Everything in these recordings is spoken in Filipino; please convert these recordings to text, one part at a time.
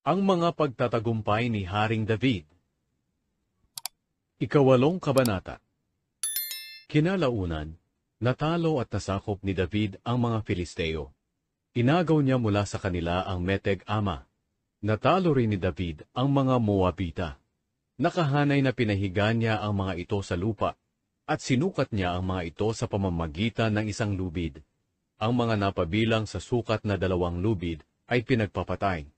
Ang mga pagtatagumpay ni Haring David. Ikawalong kabanata. Kinalaunan, natalo at nasakop ni David ang mga Filisteo. Inagaw niya mula sa kanila ang Meteg Ama. Natalo rin ni David ang mga Moabita. Nakahanay na pinahiga niya ang mga ito sa lupa, at sinukat niya ang mga ito sa pamamagitan ng isang lubid. Ang mga napabilang sa sukat na 2 lubid ay pinagpapatay.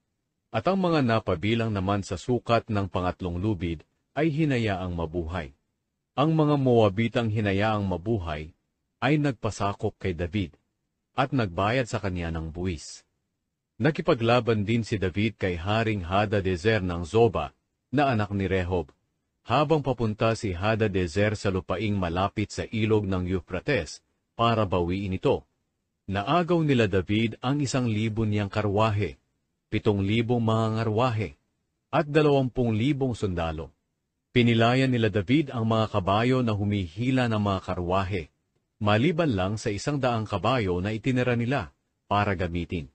At ang mga napabilang naman sa sukat ng 3 lubid ay hinayaang mabuhay. Ang mga Moabitang hinayaang mabuhay ay nagpasakop kay David at nagbayad sa kanya ng buwis. Nakipaglaban din si David kay Haring Hadadezer ng Zoba na anak ni Rehob, habang papunta si Hadadezer sa lupaing malapit sa ilog ng Euphrates para bawiin ito. Naagaw nila David ang 1,000 niyang karwahe, 7,000 mga ngarwahe, at 20,000 sundalo. Pinilayan nila David ang mga kabayo na humihila ng mga karwahe, maliban lang sa 100 kabayo na itinira nila para gamitin.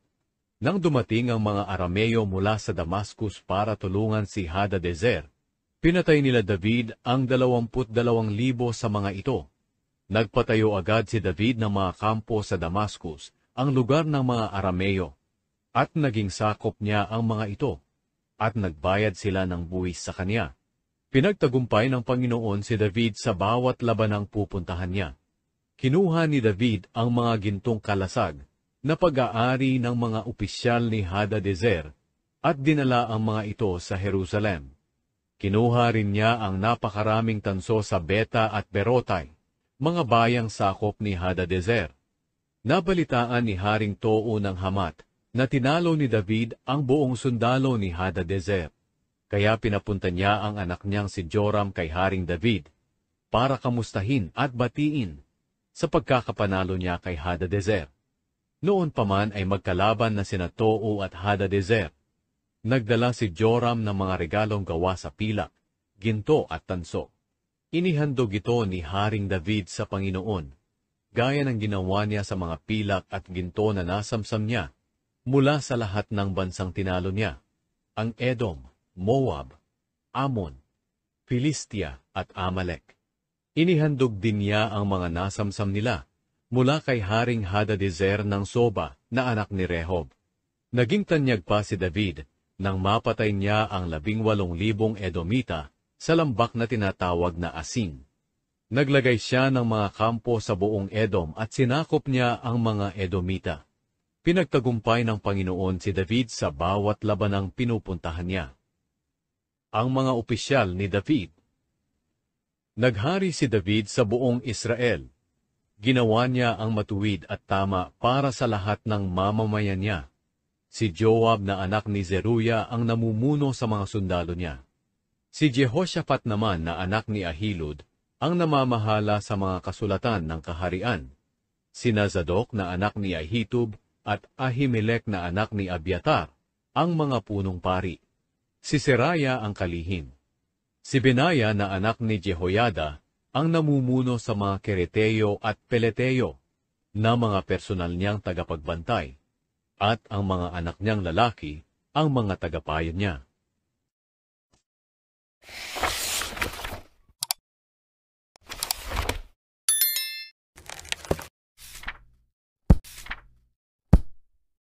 Nang dumating ang mga Arameo mula sa Damascus para tulungan si Hadadezer, pinatay nila David ang 22,000 sa mga ito. Nagpatayo agad si David ng mga kampo sa Damascus, ang lugar ng mga Arameo, at naging sakop niya ang mga ito, at nagbayad sila ng buwis sa kanya. Pinagtagumpay ng Panginoon si David sa bawat labanang pupuntahan niya. Kinuha ni David ang mga gintong kalasag na pag-aari ng mga opisyal ni Hadadezer at dinala ang mga ito sa Jerusalem. Kinuha rin niya ang napakaraming tanso sa Beta at Berotay, mga bayang sakop ni Hadadezer. Nabalitaan ni Haring Tou ng Hamat na tinalo ni David ang buong sundalo ni Hadadezer. Kaya pinapunta niya ang anak niyang si Joram kay Haring David para kamustahin at batiin sa pagkakapanalo niya kay Hadadezer. Noon pa man ay magkalaban na sina Tou at Hadadezer. Nagdala si Joram ng mga regalong gawa sa pilak, ginto at tanso. Inihandog ito ni Haring David sa Panginoon, gaya ng ginawa niya sa mga pilak at ginto na nasamsam niya mula sa lahat ng bansang tinalo niya, ang Edom, Moab, Ammon, Filistia at Amalek. Inihandog din niya ang mga nasamsam nila mula kay Haring Hadadezer ng Zoba na anak ni Rehob. Naging tanyag pa si David nang mapatay niya ang 18,000 Edomita sa lambak na tinatawag na Asin. Naglagay siya ng mga kampo sa buong Edom at sinakop niya ang mga Edomita. Pinagtagumpay ng Panginoon si David sa bawat labanang pinupuntahan niya. Ang mga opisyal ni David. Naghari si David sa buong Israel. Ginawa niya ang matuwid at tama para sa lahat ng mamamayan niya. Si Joab na anak ni Zeruya ang namumuno sa mga sundalo niya. Si Jehoshaphat naman na anak ni Ahilud ang namamahala sa mga kasulatan ng kaharian. Si Zadok na anak ni Ahitub at Ahimelech na anak ni Abiatar ang mga punong pari. Si Seraya ang kalihim. Si Benaya na anak ni Jehoiada ang namumuno sa mga Kereteo at Peleteo na mga personal niyang tagapagbantay, at ang mga anak niyang lalaki ang mga tagapayo niya.